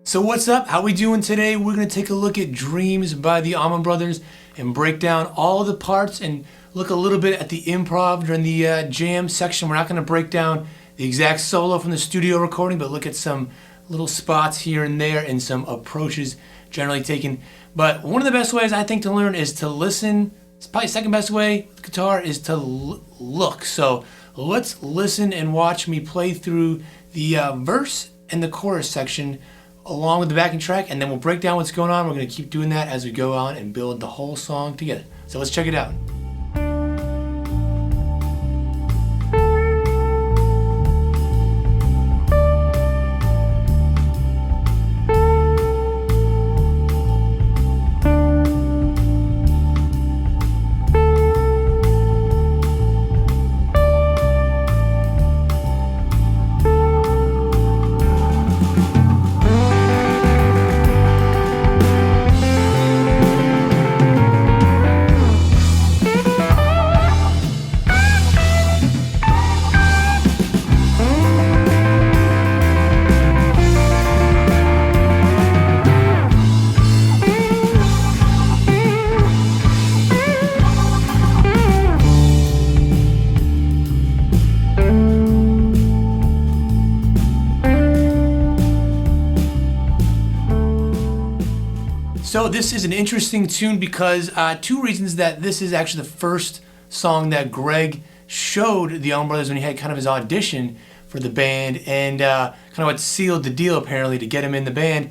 So what's up? How we doing today? We're going to take a look at Dreams by the Allman Brothers and break down all the parts and look a little bit at the improv during the jam section. We're not going to break down the exact solo from the studio recording, but look at some little spots here and there and some approaches generally taken. But one of the best ways I think to learn is to listen. It's probably the second best way with guitar is to look. So let's listen and watch me play through the verse and the chorus section along with the backing track, and then we'll break down what's going on. We're going to keep doing that as we go on and build the whole song together. So let's check it out. So this is an interesting tune because two reasons: that this is actually the first song that Greg showed the Allman Brothers when he had kind of his audition for the band, and kind of what sealed the deal apparently to get him in the band.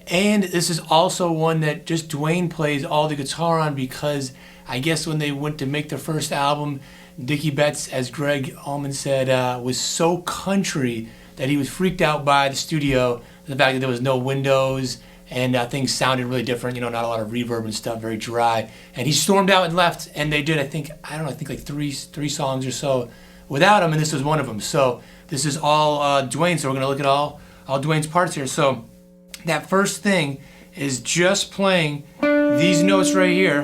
And this is also one that just Dwayne plays all the guitar on because I guess when they went to make their first album, Dickie Betts, as Greg Allman said, was so country that he was freaked out by the studio, the fact that there was no windows, and things sounded really different, not a lot of reverb and stuff, very dry. And he stormed out and left, and they did, I think like three songs or so without him, and this was one of them. So this is all Dwayne, so we're gonna look at all Dwayne's parts here. So that first thing is just playing these notes right here.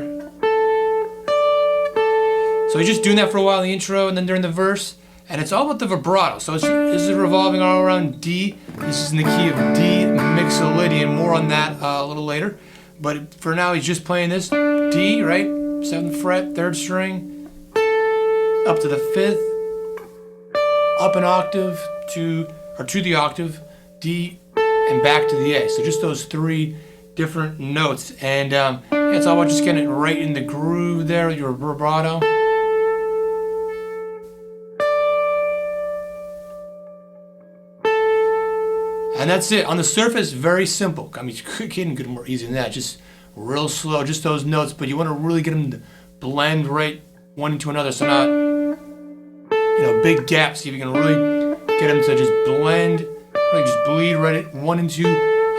So he's just doing that for a while in the intro and then during the verse, and it's all about the vibrato. So this is revolving all around D. This is in the key of D Mixolydian. More on that a little later. But for now, he's just playing this D, right? 7th fret, 3rd string, up to the 5th, up an octave to the octave, D, and back to the A. So just those 3 different notes. And yeah, it's all about just getting it right in the groove there with your vibrato. And that's it. On the surface, very simple. I mean, kidding, could more easy than that. Just real slow, just those notes. But you want to really get them to blend right one into another, so not, big gaps. See if you can really get them to just blend, really just bleed right one into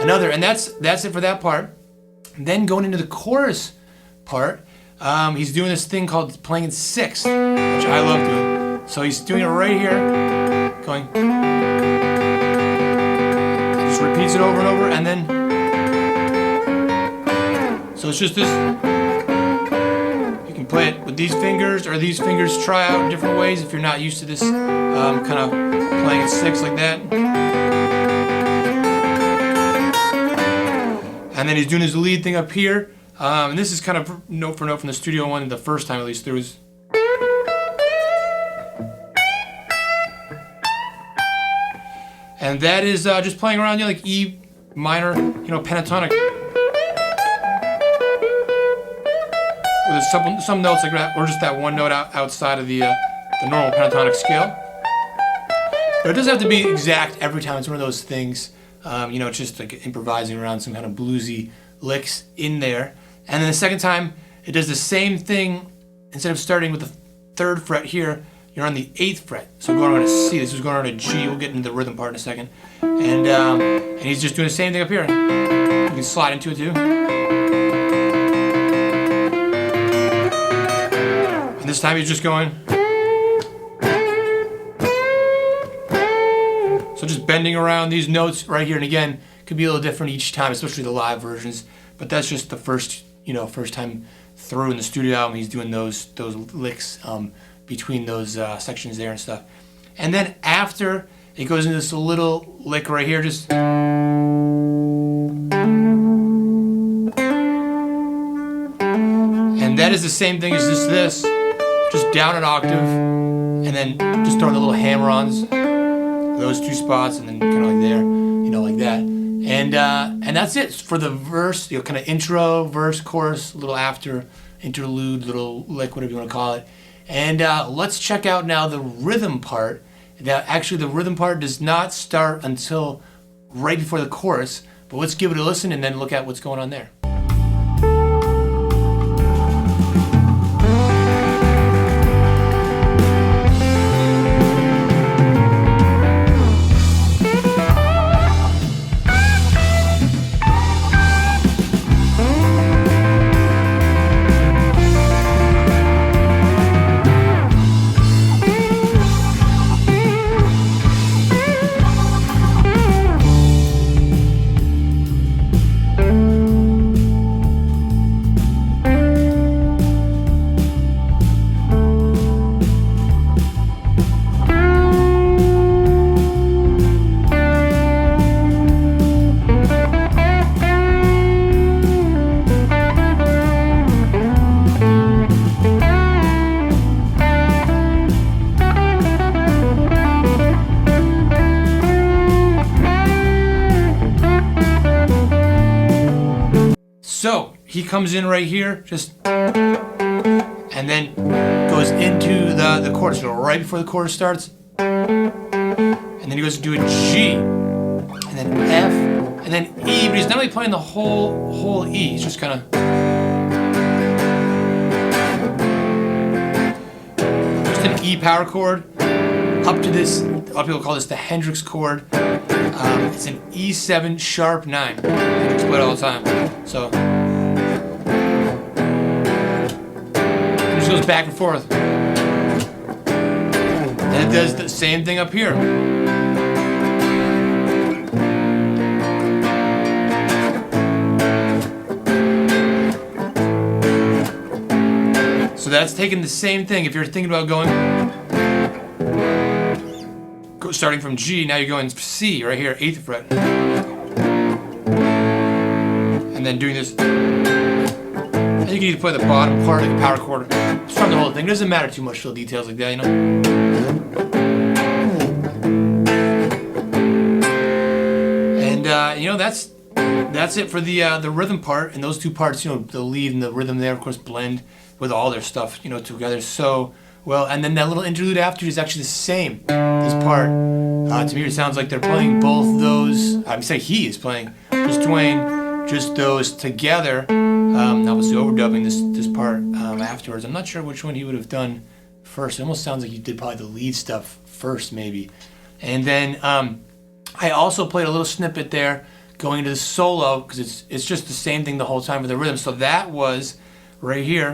another. And that's it for that part. And then going into the chorus part, he's doing this thing called playing in 6th, which I love doing. So he's doing it right here, going. Repeats it over and over, and then so it's just this. You can play it with these fingers or these fingers. Try out different ways if you're not used to this kind of playing at 6 like that. And then he's doing his lead thing up here, and this is kind of note for note from the studio one, the first time at least through his. And that is just playing around, like E minor, pentatonic. With some notes like that, or just that one note outside of the normal pentatonic scale. But it doesn't have to be exact every time. It's one of those things, it's just like improvising around some kind of bluesy licks in there. And then the second time, it does the same thing. Instead of starting with the 3rd fret here, you're on the 8th fret, so going on to C. This was going on to G. We'll get into the rhythm part in a second. And he's just doing the same thing up here. You can slide into it too. And this time he's just going. So just bending around these notes right here, and again, could be a little different each time, especially the live versions. But that's just the first time through in the studio album. He's doing those licks between those sections there and stuff. And then after, it goes into this little lick right here, just And that is the same thing as this, just down an octave, and then just throwing the little hammer-ons, those two spots, and then kind of like there, you know, like that. And that's it for the verse, you know, kind of intro, verse, chorus, little after, interlude, little lick, whatever you want to call it. And let's check out now the rhythm part. That actually the rhythm part does not start until right before the chorus, but let's give it a listen and then look at what's going on there. So he comes in right here, just, and then goes into the chorus. So right before the chorus starts, and then he goes to do a G, and then F, and then E. But he's not really playing the whole E. He's just kind of just an E power chord up to this. A lot of people call this the Hendrix chord. It's an E7 sharp 9. Hendrix play it all the time. So it just goes back and forth. And it does the same thing up here. So that's taking the same thing. If you're thinking about starting from G, now you're going C right here, 8th fret. And then doing this. And you can either play the bottom part of the power chord, strum the whole thing. It doesn't matter too much, little details like that, you know. And you know, that's it for the rhythm part. And those two parts, you know, the lead and the rhythm there, of course, blend with all their stuff, you know, together so well. And then that little interlude after is actually the same. This part, to me, it sounds like they're playing both those. I would say he is playing just Dwayne, just those together. Obviously overdubbing this part afterwards. I'm not sure which one he would have done first. It almost sounds like he did probably the lead stuff first, maybe. And then I also played a little snippet there going into the solo because it's just the same thing the whole time with the rhythm. So that was right here,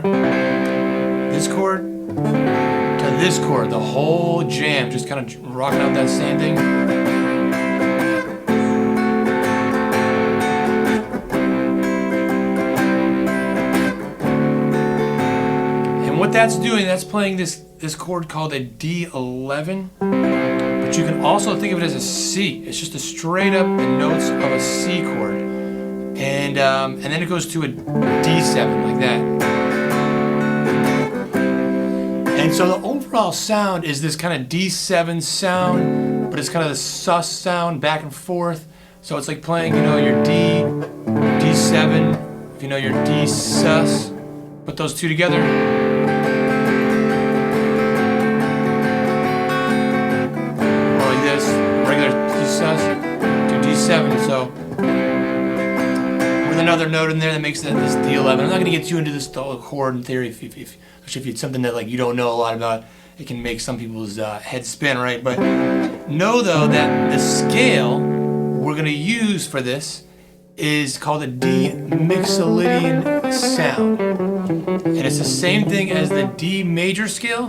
this chord to this chord, the whole jam, just kind of rocking out that same thing. And what that's doing, that's playing this chord called a D11, but you can also think of it as a C. It's just a straight up the notes of a C chord, and then it goes to a D7 like that. And so the overall sound is this kind of D7 sound, but it's kind of the sus sound back and forth. So it's like playing, you know, your D, D7, if you know your D sus, put those two together. Or like this, regular D sus to D7. So with another note in there that makes that this D11. I'm not going to get too into this chord in theory, especially if it's something that like you don't know a lot about. It can make some people's heads spin, right? But know though that the scale we're going to use for this is called a D Mixolydian sound, and it's the same thing as the D major scale,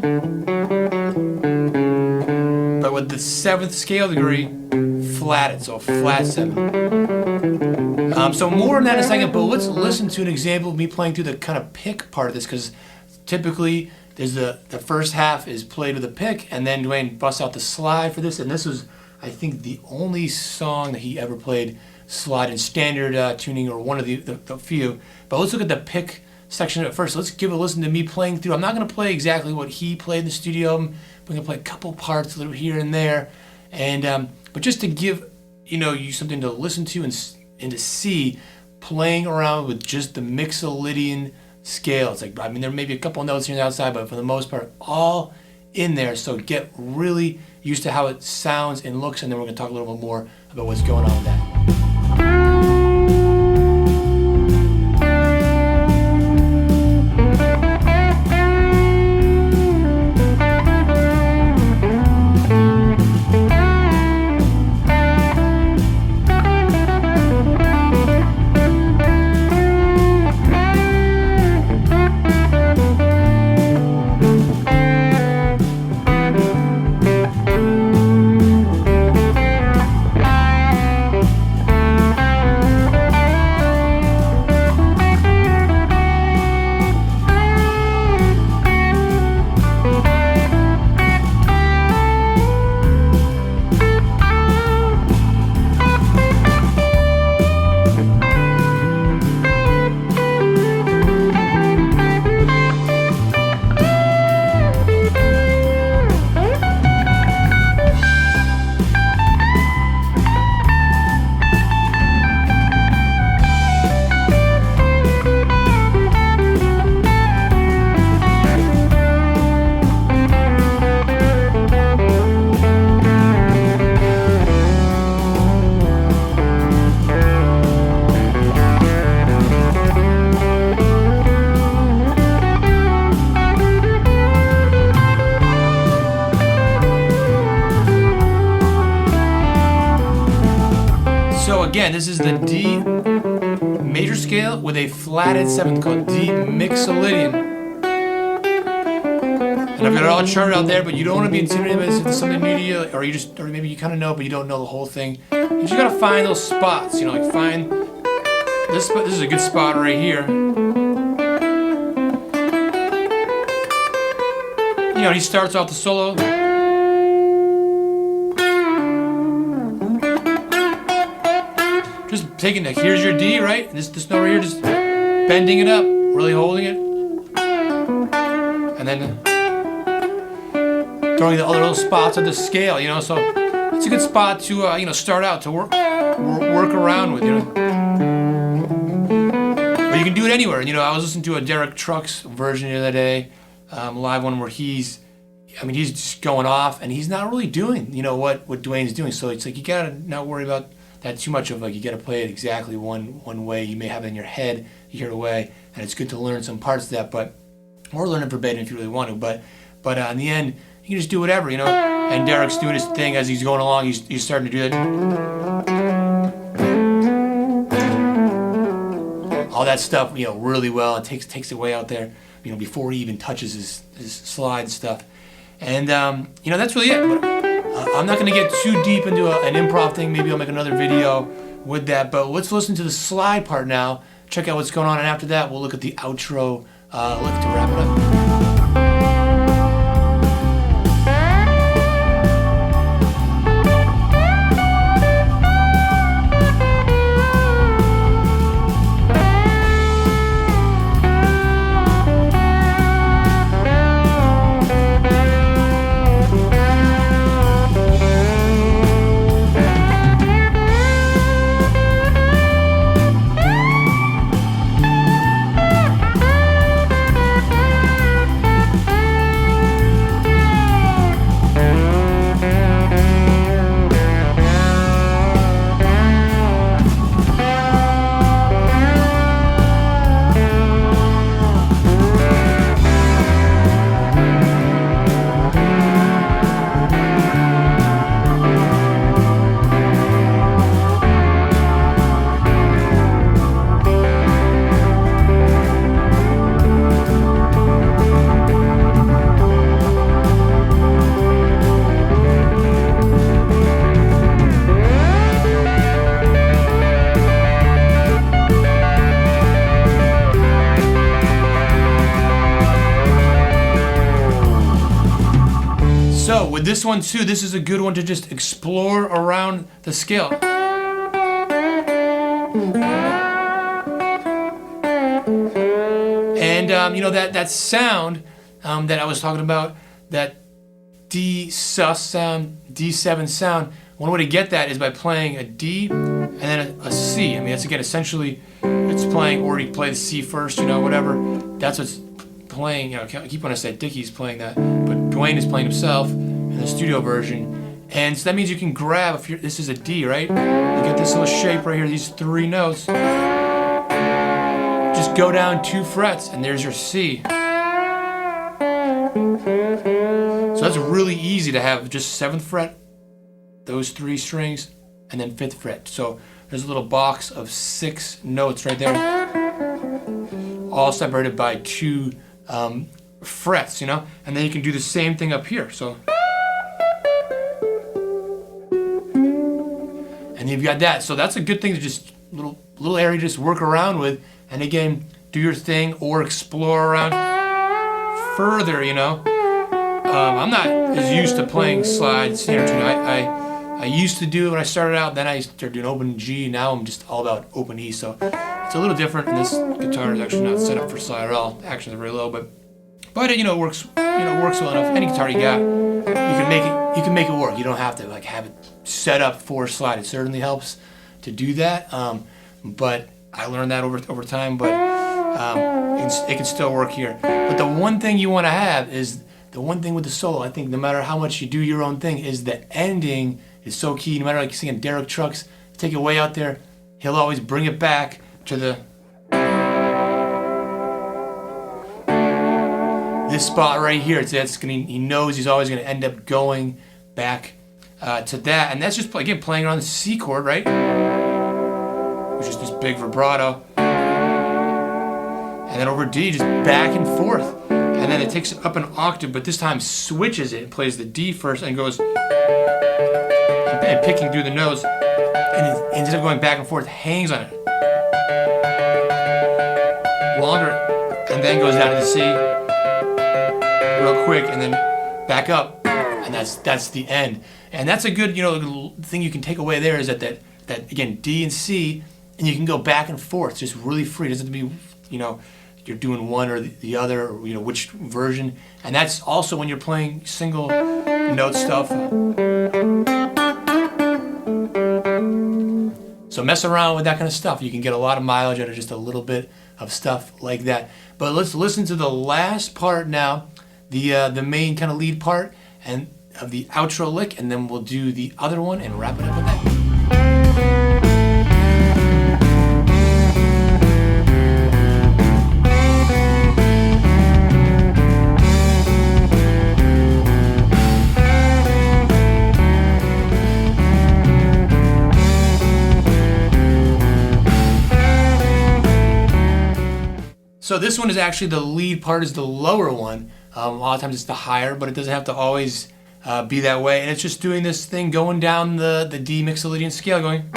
but with the 7th scale degree flatted, so a flat 7. So more on that in a second, but let's listen to an example of me playing through the kind of pick part of this, because typically there's the first half is played with a pick, and then Dwayne busts out the slide for this, and this was, I think, the only song that he ever played slide in standard tuning, or one of the few. But let's look at the pick section at first. Let's give a listen to me playing through. I'm not going to play exactly what he played in the studio. I'm going to play a couple parts, a little here and there, and but just to give you something to listen to and to see, playing around with just the Mixolydian scale. It's like, I mean, there may be a couple notes here on the outside, but for the most part, all in there. So get really used to how it sounds and looks, and then we're going to talk a little bit more about what's going on with that. So again, this is the D major scale with a flatted seventh called D Mixolydian. And I've got it all charted out there, but you don't want to be intimidated by this if it's something new to you, or maybe you kind of know, but you don't know the whole thing. You just gotta find those spots, like find this spot. This is a good spot right here. He starts off the solo. Just taking here's your D, right? This note right here, just bending it up, really holding it, and then throwing the other little spots of the scale, So it's a good spot to start out to work around with, But you can do it anywhere. I was listening to a Derek Trucks version the other day, live one where he's just going off and he's not really doing what Dwayne's doing. So it's like you gotta not worry about that too much of you got to play it exactly one way. You may have it in your head, you hear it away, and it's good to learn some parts of that, or learn it verbatim if you really want to. But in the end, you can just do whatever, And Derek's doing his thing as he's going along. He's starting to do it. All that stuff, really well. It takes it way out there, before he even touches his slide stuff. And that's really it. But I'm not going to get too deep into an improv thing. Maybe I'll make another video with that. But let's listen to the slide part now. Check out what's going on. And after that, we'll look at the outro lick to wrap it up. So with this one too, this is a good one to just explore around the scale. And you know, that sound that I was talking about, that D sus sound, D7 sound, one way to get that is by playing a D and then a C. I mean, that's again essentially it's playing, or you play the C first, you know, whatever. That's what's playing. You know, I keep wanting to say Dickie's playing that, but Dwayne is playing himself in the studio version. And so that means you can grab, if this is a D, right? You get this little shape right here, these 3 notes. Just go down 2 frets, and there's your C. So that's really easy to have just 7th fret, those 3 strings, and then 5th fret. So there's a little box of 6 notes right there, all separated by 2 frets, you know? And then you can do the same thing up here. So. And you've got that. So that's a good thing to just, little area to just work around with. And again, do your thing or explore around further, you know? I'm not as used to playing slide snare tune. I used to do it when I started out, then I started doing open G, now I'm just all about open E, so it's a little different, and this guitar is actually not set up for slide at all. Actions are very low, but it, you know, works well enough. Any guitar you got, you can make it work. You don't have to like have it set up for slide. It certainly helps to do that, but I learned that over time, but it can still work here. But the one thing you want to have is, the one thing with the solo, I think no matter how much you do your own thing, is the ending is so key. No matter like singing Derek Trucks, take it way out there, he'll always bring it back to this spot right here. He knows he's always going to end up going back to that. And that's just, again, playing on the C chord, right? Which is this big vibrato. And then over D, just back and forth. And then it takes it up an octave, but this time switches it. It plays the D first and goes and picking through the notes. And instead of going back and forth, hangs on it longer, and then goes down to the C real quick, and then back up, and that's the end. And that's a good, you know, thing you can take away there is that again, D and C, and you can go back and forth, just really free. It doesn't have to be, you know, you're doing one or the other, or, you know, which version. And that's also when you're playing single note stuff. So mess around with that kind of stuff. You can get a lot of mileage out of just a little bit of stuff like that. But let's listen to the last part now, the main kind of lead part and of the outro lick, and then we'll do the other one and wrap it up with that. So this one is actually, the lead part is the lower one. A lot of times it's the higher, but it doesn't have to always be that way. And it's just doing this thing, going down the D Mixolydian scale, going.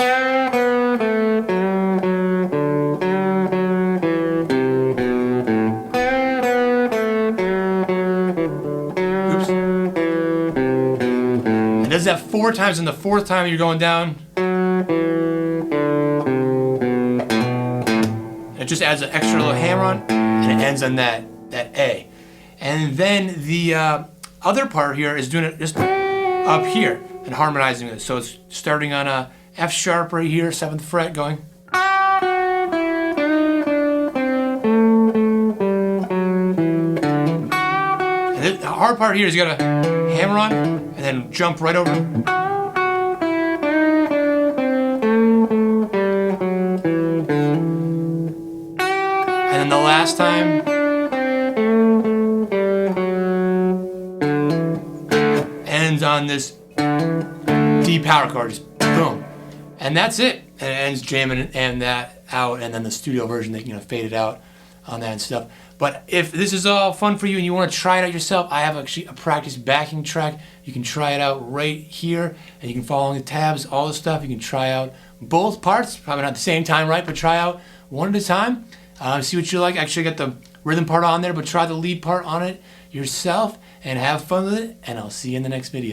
Oops. It does that 4 times, and the 4th time you're going down. It just adds an extra little hammer on, and it ends on that A. And then the other part here is doing it just up here and harmonizing it. So it's starting on a F sharp right here, 7th fret, going. And the hard part here is you gotta hammer on and then jump right over. And the last time, ends on this D power chord, just boom, and that's it. And it ends jamming and that out, and then the studio version that, you know, faded out on that and stuff. But if this is all fun for you and you want to try it out yourself, I have actually a practice backing track. You can try it out right here, and you can follow along the tabs, all the stuff. You can try out both parts, probably not at the same time, right? But try out one at a time. See what you like. Actually, I got the rhythm part on there, but try the lead part on it yourself and have fun with it. And I'll see you in the next video.